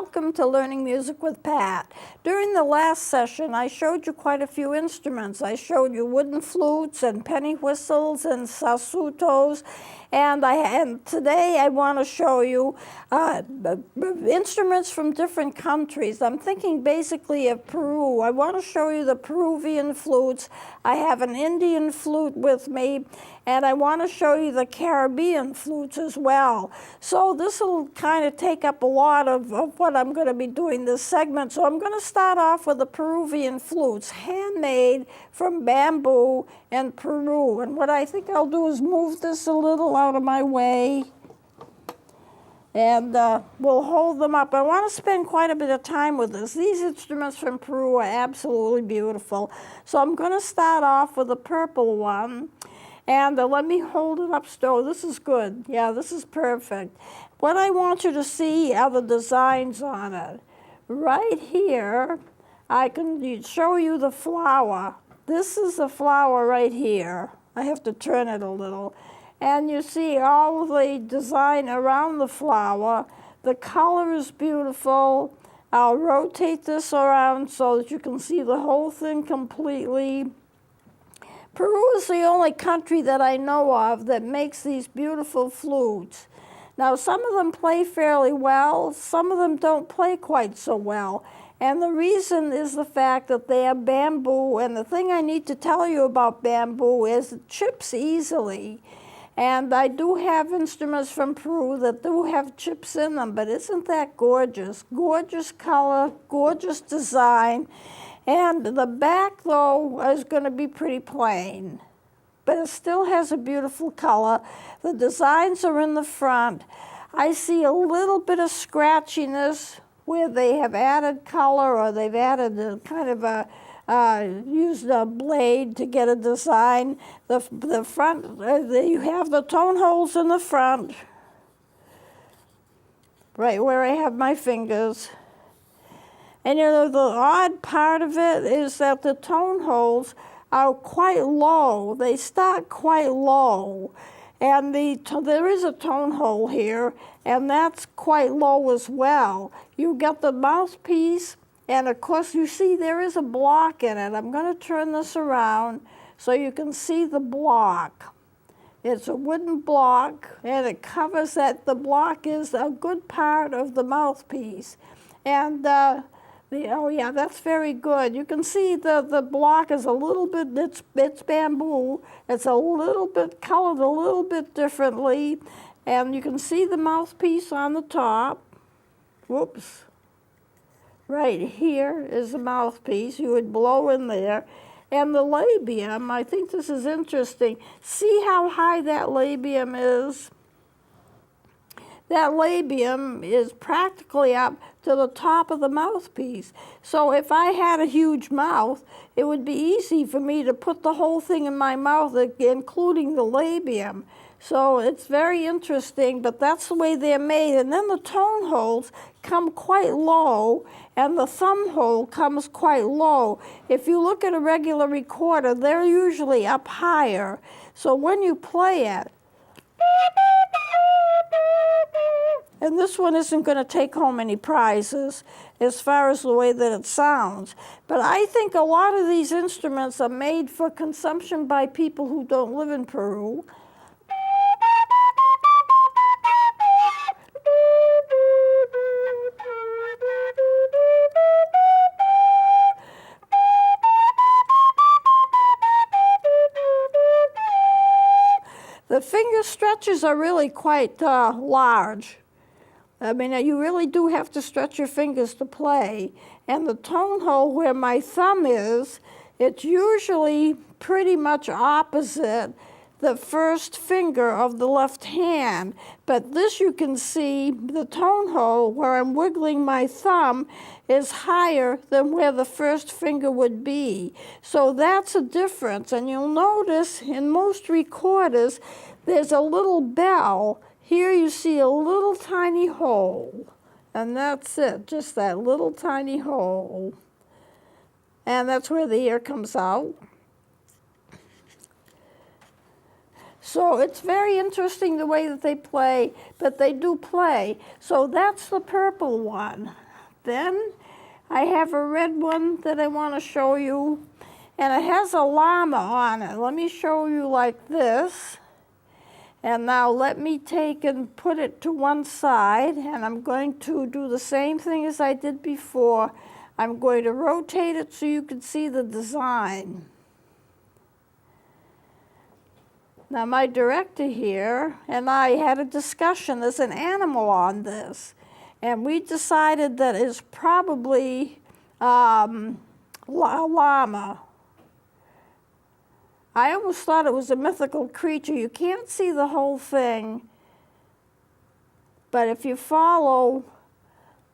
welcome to Learning Music with Pat. During the last session, I showed you quite a few instruments. I showed you wooden flutes and penny whistles and sasutos, and today I want to show you instruments from different countries. I'm thinking basically of Peru. I want to show you the Peruvian flutes. I have an Indian flute with me, and I want to show you the Caribbean flutes as well. So this will kind of take up a lot of what I'm going to be doing this segment. So I'm going to start off with the Peruvian flutes, handmade from bamboo in Peru. And what I think I'll do is move this a little out of my way, and we'll hold them up. I want to spend quite a bit of time with this. These instruments from Peru are absolutely beautiful. So I'm going to start off with the purple one. And let me hold it up still. This is good. Yeah, this is perfect. What I want you to see are the designs on it. Right here, I can show you the flower. This is the flower right here. I have to turn it a little. And you see all the design around the flower. The color is beautiful. I'll rotate this around so that you can see the whole thing completely. Peru is the only country that I know of that makes these beautiful flutes. Now, some of them play fairly well, some of them don't play quite so well. And the reason is the fact that they are bamboo, and the thing I need to tell you about bamboo is it chips easily. And I do have instruments from Peru that do have chips in them, but isn't that gorgeous? Gorgeous color, gorgeous design. And the back, though, is going to be pretty plain, but it still has a beautiful color. The designs are in the front. I see a little bit of scratchiness where they have added color, or they've added a kind of used a blade to get a design. The front, you have the tone holes in the front, right where I have my fingers. And you know, the odd part of it is that the tone holes are quite low. They start quite low. And there is a tone hole here, and that's quite low as well. You get the mouthpiece, and of course you see there is a block in it. I'm going to turn this around so you can see the block. It's a wooden block, and it covers that. The block is a good part of the mouthpiece. And oh yeah, that's very good. You can see the block is a little bit, it's bamboo. It's a little bit colored a little bit differently. And you can see the mouthpiece on the top. Whoops. Right here is the mouthpiece. You would blow in there. And the labium, I think this is interesting. See how high that labium is? That labium is practically up to the top of the mouthpiece. So if I had a huge mouth, it would be easy for me to put the whole thing in my mouth, including the labium. So it's very interesting, but that's the way they're made. And then the tone holes come quite low, and the thumb hole comes quite low. If you look at a regular recorder, they're usually up higher. So when you play it, and this one isn't going to take home any prizes as far as the way that it sounds. But I think a lot of these instruments are made for consumption by people who don't live in Peru. The finger stretches are really quite large. I mean, you really do have to stretch your fingers to play. And the tone hole where my thumb is, it's usually pretty much opposite the first finger of the left hand. But this, you can see the tone hole where I'm wiggling my thumb is higher than where the first finger would be. So that's a difference. And you'll notice in most recorders, there's a little bell. Here you see a little tiny hole, and that's it, just that little tiny hole. And that's where the air comes out. So it's very interesting the way that they play, but they do play. So that's the purple one. Then I have a red one that I want to show you, and it has a llama on it. Let me show you like this. And now let me take and put it to one side, and I'm going to do the same thing as I did before. I'm going to rotate it so you can see the design. Now my director here and I had a discussion. There's an animal on this, and we decided that it's probably a llama. I almost thought it was a mythical creature. You can't see the whole thing, but if you follow,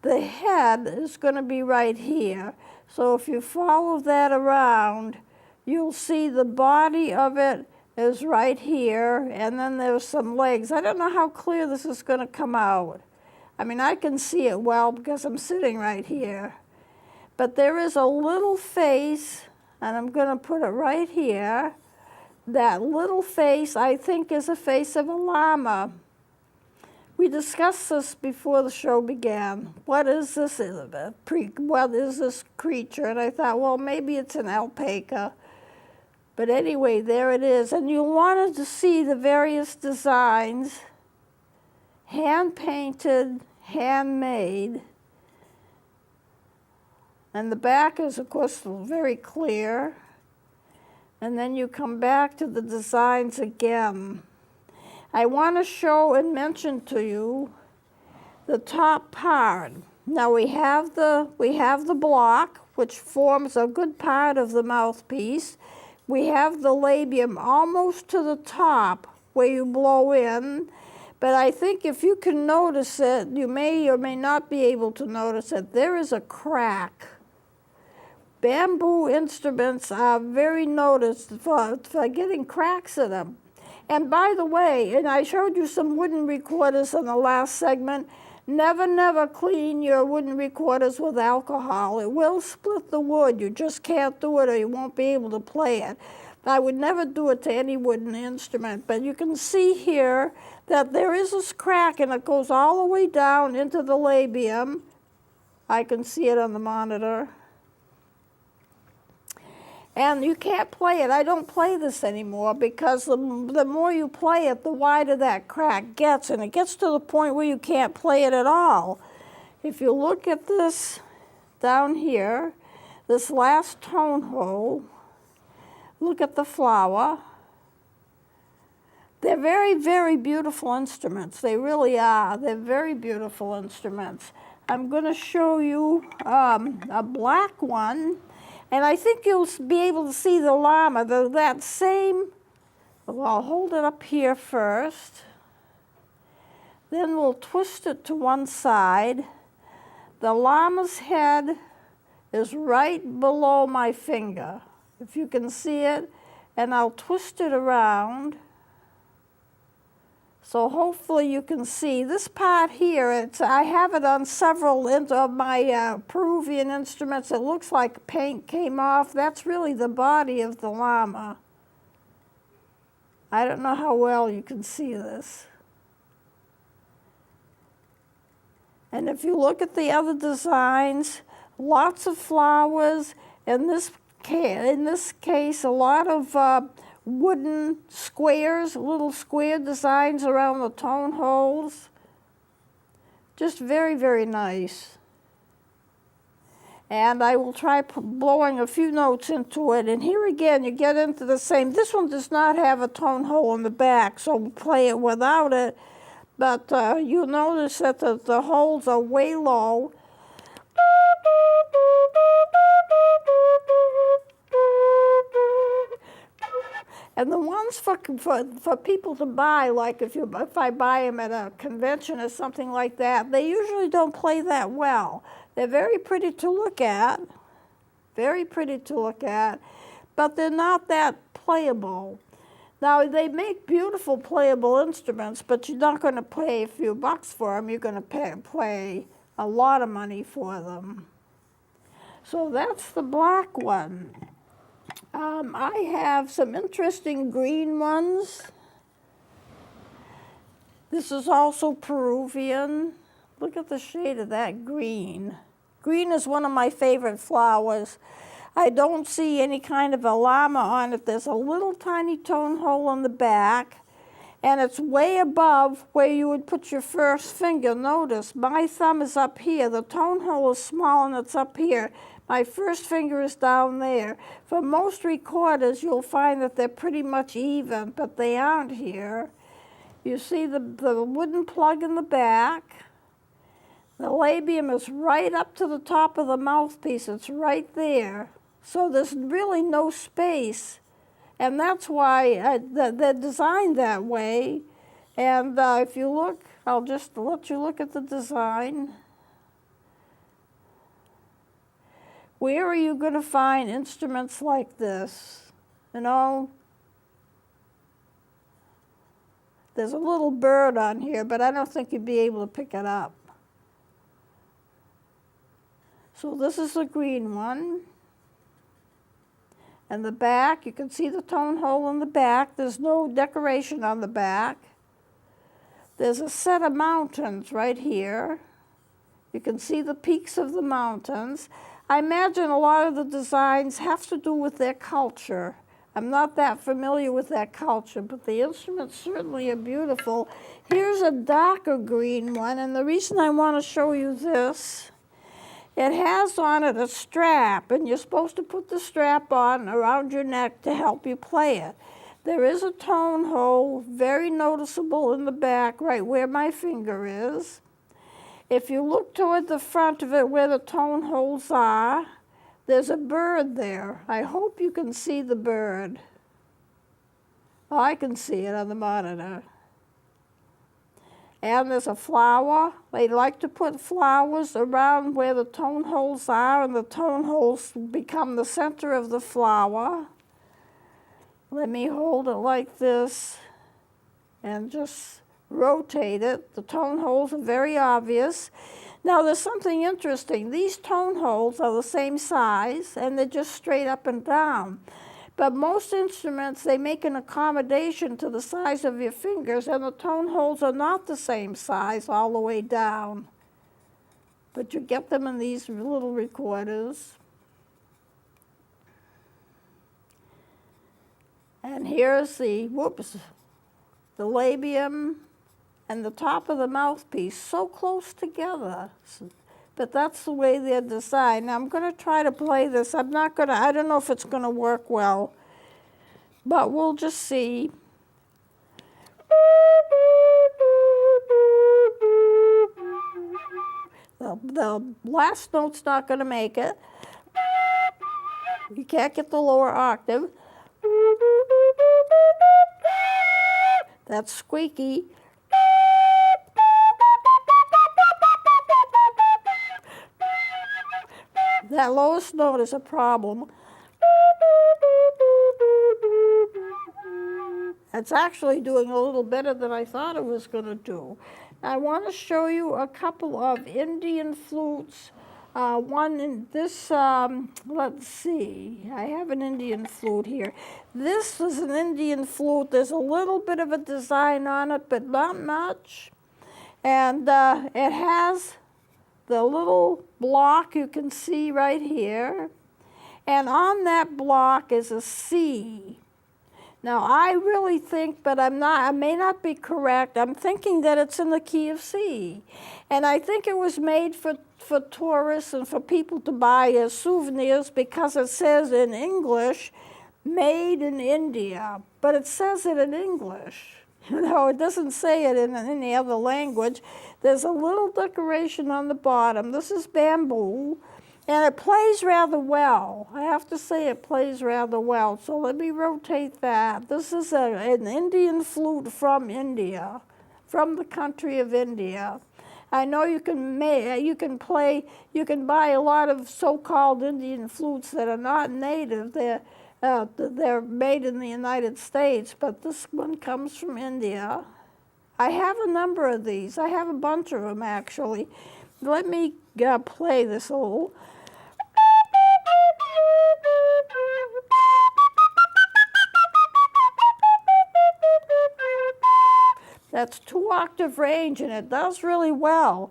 the head is going to be right here. So if you follow that around, you'll see the body of it is right here, and then there's some legs. I don't know how clear this is going to come out. I mean, I can see it well because I'm sitting right here. But there is a little face, and I'm going to put it right here. That little face, I think, is a face of a llama. We discussed this before the show began. What is this? What is this creature? And I thought, well, maybe it's an alpaca. But anyway, there it is. And you wanted to see the various designs, hand-painted, handmade. And the back is, of course, very clear. And then you come back to the designs again. I want to show and mention to you the top part. Now we have the block, which forms a good part of the mouthpiece. We have the labium almost to the top where you blow in. But I think if you can notice it, you may or may not be able to notice it. There is a crack. Bamboo instruments are very noticed for getting cracks in them. And by the way, and I showed you some wooden recorders in the last segment, never clean your wooden recorders with alcohol. It will split the wood. You just can't do it or you won't be able to play it. I would never do it to any wooden instrument, but you can see here that there is this crack and it goes all the way down into the labium. I can see it on the monitor. And you can't play it. I don't play this anymore because the more you play it, the wider that crack gets, and it gets to the point where you can't play it at all. If you look at this down here, this last tone hole, look at the flower. They're very beautiful instruments. They really are. They're very beautiful instruments. I'm going to show you a black one. And I think you'll be able to see the llama, that same, well, I'll hold it up here first. Then we'll twist it to one side. The llama's head is right below my finger, if you can see it. And I'll twist it around. So hopefully you can see this part here. I have it on several of my Peruvian instruments. It looks like paint came off. That's really the body of the llama. I don't know how well you can see this. And if you look at the other designs, lots of flowers. In this case, a lot of wooden squares, little square designs around the tone holes. Just very nice. And I will try blowing a few notes into it. And here again, you get into the same. This one does not have a tone hole in the back, so we'll play it without it. But you'll notice that the holes are way low. And the ones for people to buy, like if I buy them at a convention or something like that, they usually don't play that well. They're very pretty to look at, but they're not that playable. Now, they make beautiful playable instruments, but you're not going to pay a few bucks for them. You're going to pay a lot of money for them. So that's the black one. I have some interesting green ones. This is also Peruvian. Look at the shade of that green. Green is one of my favorite flowers. I don't see any kind of a llama on it. There's a little tiny tone hole in the back, and it's way above where you would put your first finger. Notice, my thumb is up here. The tone hole is small and it's up here. My first finger is down there. For most recorders, you'll find that they're pretty much even, but they aren't here. You see the wooden plug in the back. The labium is right up to the top of the mouthpiece. It's right there. So there's really no space. And that's why they're designed that way. And if you look, I'll just let you look at the design. Where are you going to find instruments like this? You know, there's a little bird on here, but I don't think you'd be able to pick it up. So this is the green one. And the back, you can see the tone hole in the back. There's no decoration on the back. There's a set of mountains right here. You can see the peaks of the mountains. I imagine a lot of the designs have to do with their culture. I'm not that familiar with that culture, but the instruments certainly are beautiful. Here's a darker green one, and the reason I want to show you this, it has on it a strap, and you're supposed to put the strap on around your neck to help you play it. There is a tone hole, very noticeable in the back, right where my finger is. If you look toward the front of it where the tone holes are, there's a bird there. I hope you can see the bird. Oh, I can see it on the monitor. And there's a flower. They like to put flowers around where the tone holes are, and the tone holes become the center of the flower. Let me hold it like this and just rotate it. The tone holes are very obvious. Now there's something interesting. These tone holes are the same size, and they're just straight up and down. But most instruments, they make an accommodation to the size of your fingers, and the tone holes are not the same size all the way down. But you get them in these little recorders. And here's the, the labium and the top of the mouthpiece, so close together. But that's the way they're designed. Now I'm going to try to play this. I don't know if it's going to work well, but we'll just see. The last note's not going to make it. You can't get the lower octave. That's squeaky. That lowest note is a problem. It's actually doing a little better than I thought it was going to do. I want to show you a couple of Indian flutes. One in this, let's see, I have an Indian flute here. This is an Indian flute. There's a little bit of a design on it, but not much. And it has the little block you can see right here. And on that block is a C. Now, I really think, but I may not be correct, I'm thinking that it's in the key of C. And I think it was made for tourists and for people to buy as souvenirs because it says in English, made in India, but it says it in English. You know, it doesn't say it in any other language. There's a little decoration on the bottom. This is bamboo. And it plays rather well. I have to say it plays rather well. So let me rotate that. This is an Indian flute from India, from the country of India. I know you can buy a lot of so-called Indian flutes that are not native. They're made in the United States, but this one comes from India. I have a number of these. I have a bunch of them, actually. Let me play this a little. That's 2-octave range, and it does really well.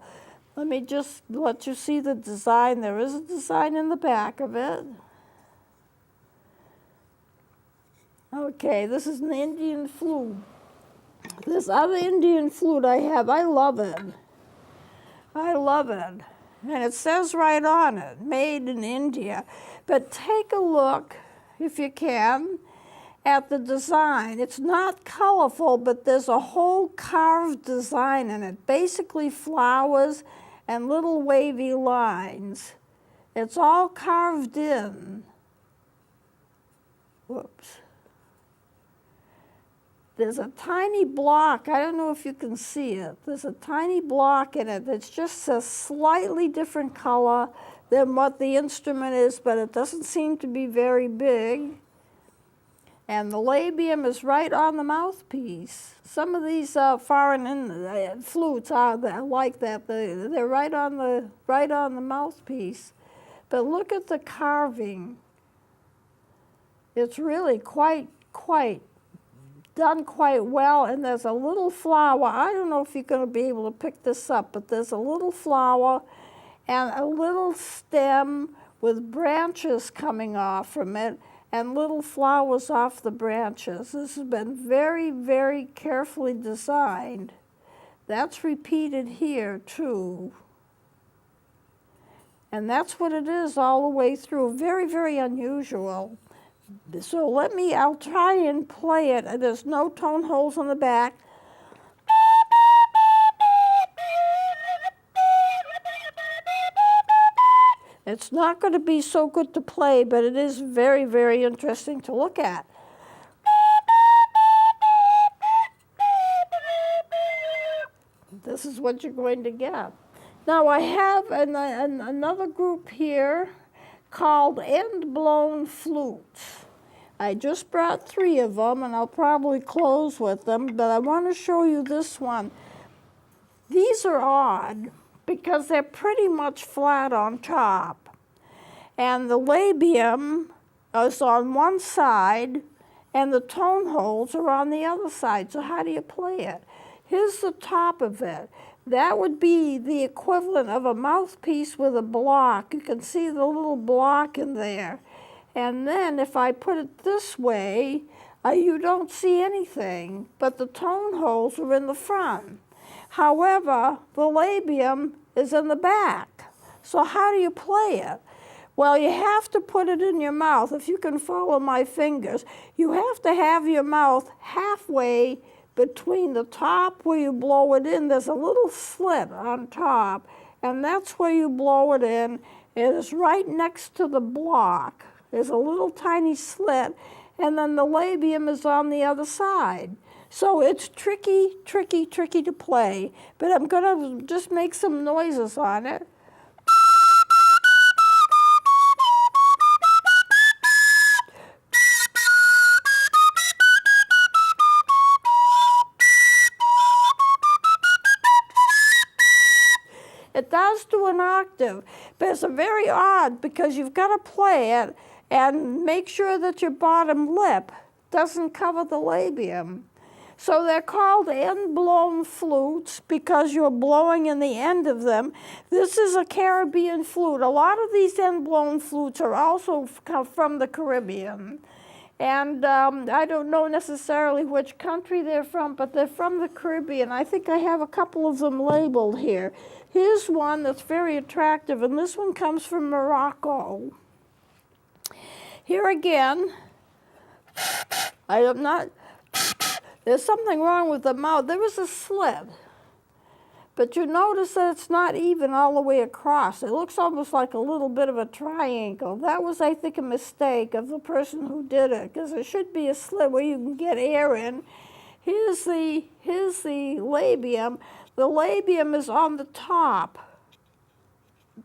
Let me just let you see the design. There is a design in the back of it. Okay, this is an Indian flute. This other Indian flute I have, I love it. I love it. And it says right on it, made in India. But take a look, if you can, at the design. It's not colorful, but there's a whole carved design in it. Basically flowers and little wavy lines. It's all carved in. Whoops. There's a tiny block, I don't know if you can see it, there's a tiny block in it that's just a slightly different color than what the instrument is, but it doesn't seem to be very big. And the labium is right on the mouthpiece. Some of these foreign flutes are like that, they're right on the mouthpiece. But look at the carving. It's really quite done quite well, and there's a little flower. I don't know if you're going to be able to pick this up, but there's a little flower and a little stem with branches coming off from it and little flowers off the branches. This has been very, very carefully designed. That's repeated here too. And that's what it is all the way through. Very, very unusual. So I'll try and play it. There's no tone holes on the back. It's not going to be so good to play, but it is very, very interesting to look at. This is what you're going to get. Now I have another group here called end-blown flutes. I just brought 3 of them, and I'll probably close with them, but I want to show you this one. These are odd because they're pretty much flat on top, and the labium is on one side, and the tone holes are on the other side. So how do you play it? Here's the top of it. That would be the equivalent of a mouthpiece with a block. You can see the little block in there. And then if I put it this way, you don't see anything, but the tone holes are in the front. However, the labium is in the back. So how do you play it? Well, you have to put it in your mouth. If you can follow my fingers, you have to have your mouth halfway between the top where you blow it in. There's a little slit on top, and that's where you blow it in. It is right next to the block. There's a little tiny slit, and then the labium is on the other side. So it's tricky, tricky, tricky to play, but I'm going to just make some noises on it. It does do an octave, but it's very odd because you've got to play it and make sure that your bottom lip doesn't cover the labium. So they're called end-blown flutes because you're blowing in the end of them. This is a Caribbean flute. A lot of these end-blown flutes are also from the Caribbean. And I don't know necessarily which country they're from, but they're from the Caribbean. I think I have a couple of them labeled here. Here's one that's very attractive, and this one comes from Morocco. Here again, there's something wrong with the mouth. There was a slit, but you notice that it's not even all the way across. It looks almost like a little bit of a triangle. That was, I think, a mistake of the person who did it, because there should be a slit where you can get air in. Here's the labium. The labium is on the top,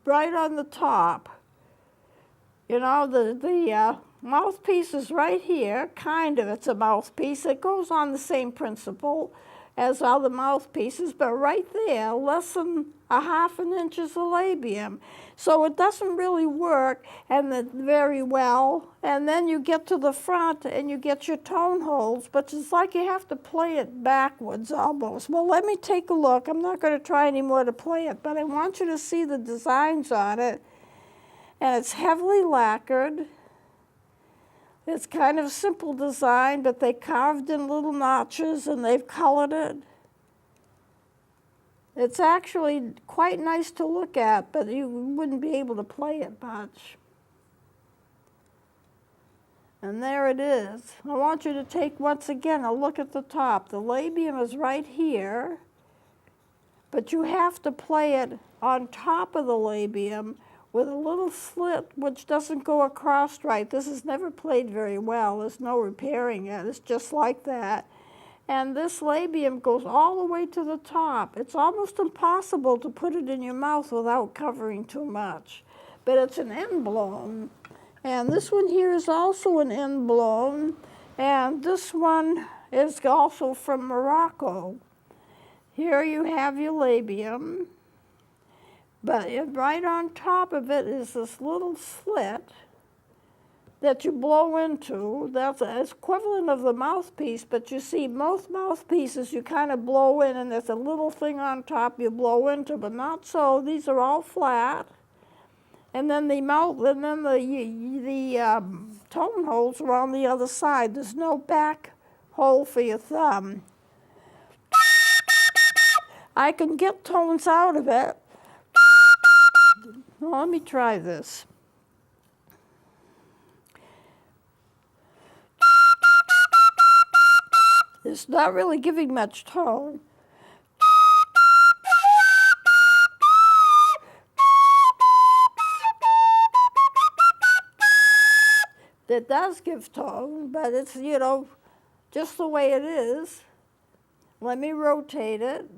right on the top. You know, the mouthpiece is right here, kind of. It's a mouthpiece. It goes on the same principle. as other mouthpieces, but right there, less than a half an inch is the labium. So it doesn't really work very well. And then you get to the front and you get your tone holes, but it's like you have to play it backwards almost. Well, let me take a look. I'm not going to try anymore to play it, but I want you to see the designs on it. And it's heavily lacquered. It's kind of a simple design, but they carved in little notches and they've colored it. It's actually quite nice to look at, but you wouldn't be able to play it much. And there it is. I want you to take, once again, a look at the top. The labium is right here, but you have to play it on top of the labium with a little slit which doesn't go across right. This is never played very well. There's no repairing it. It's just like that. And this labium goes all the way to the top. It's almost impossible to put it in your mouth without covering too much. But it's an end blown. And this one here is also an end blown. And this one is also from Morocco. Here you have your labium. But right on top of it is this little slit that you blow into. That's equivalent of the mouthpiece, but you see most mouthpieces you kind of blow in and there's a little thing on top you blow into, but not so. These are all flat. And then the tone holes are on the other side. There's no back hole for your thumb. I can get tones out of it. Well, let me try this. It's not really giving much tone. It does give tone, but it's, you know, just the way it is. Let me rotate it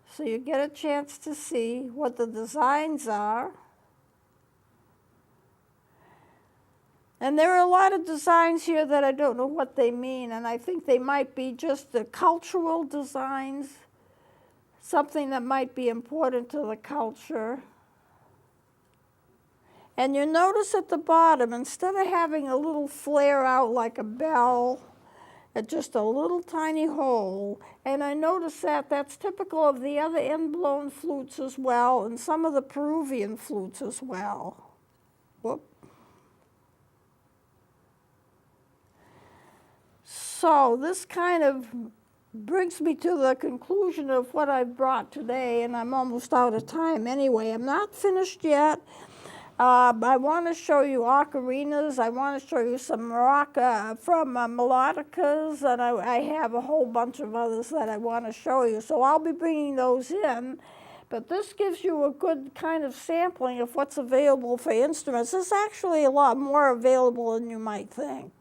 so you get a chance to see what the designs are. And there are a lot of designs here that I don't know what they mean, and I think they might be just the cultural designs, something that might be important to the culture. And you notice at the bottom, instead of having a little flare out like a bell, it's just a little tiny hole. And I notice that that's typical of the other end-blown flutes as well, and some of the Peruvian flutes as well. Whoop. So this kind of brings me to the conclusion of what I've brought today, and I'm almost out of time anyway. I'm not finished yet. I want to show you ocarinas. I want to show you some melodicas, and I have a whole bunch of others that I want to show you. So I'll be bringing those in. But this gives you a good kind of sampling of what's available for instruments. There's actually a lot more available than you might think.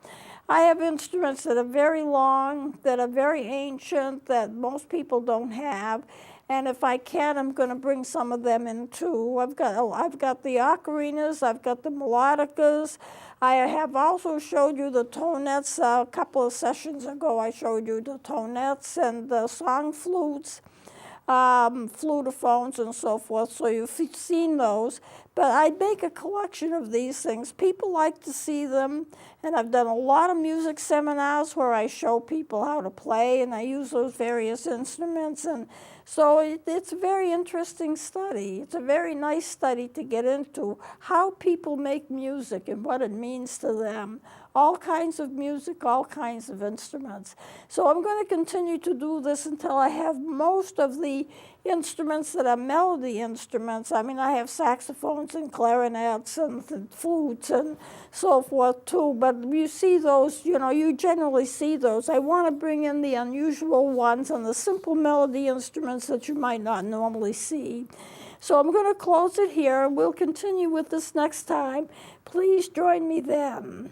I have instruments that are very long, that are very ancient, that most people don't have. And if I can, I'm going to bring some of them in too. I've got the ocarinas, I've got the melodicas. I have also showed you the tonettes. A couple of sessions ago, I showed you the tonettes and the song flutes, flutophones and so forth, so you've seen those. But I make a collection of these things. People like to see them, and I've done a lot of music seminars where I show people how to play, and I use those various instruments. And so it's a very interesting study. It's a very nice study to get into, how people make music and what it means to them. All kinds of music, all kinds of instruments. So I'm going to continue to do this until I have most of the instruments that are melody instruments. I mean, I have saxophones and clarinets and flutes and so forth too, but you see those, you know, you generally see those. I want to bring in the unusual ones and the simple melody instruments that you might not normally see. So I'm going to close it here, and we'll continue with this next time. Please join me then.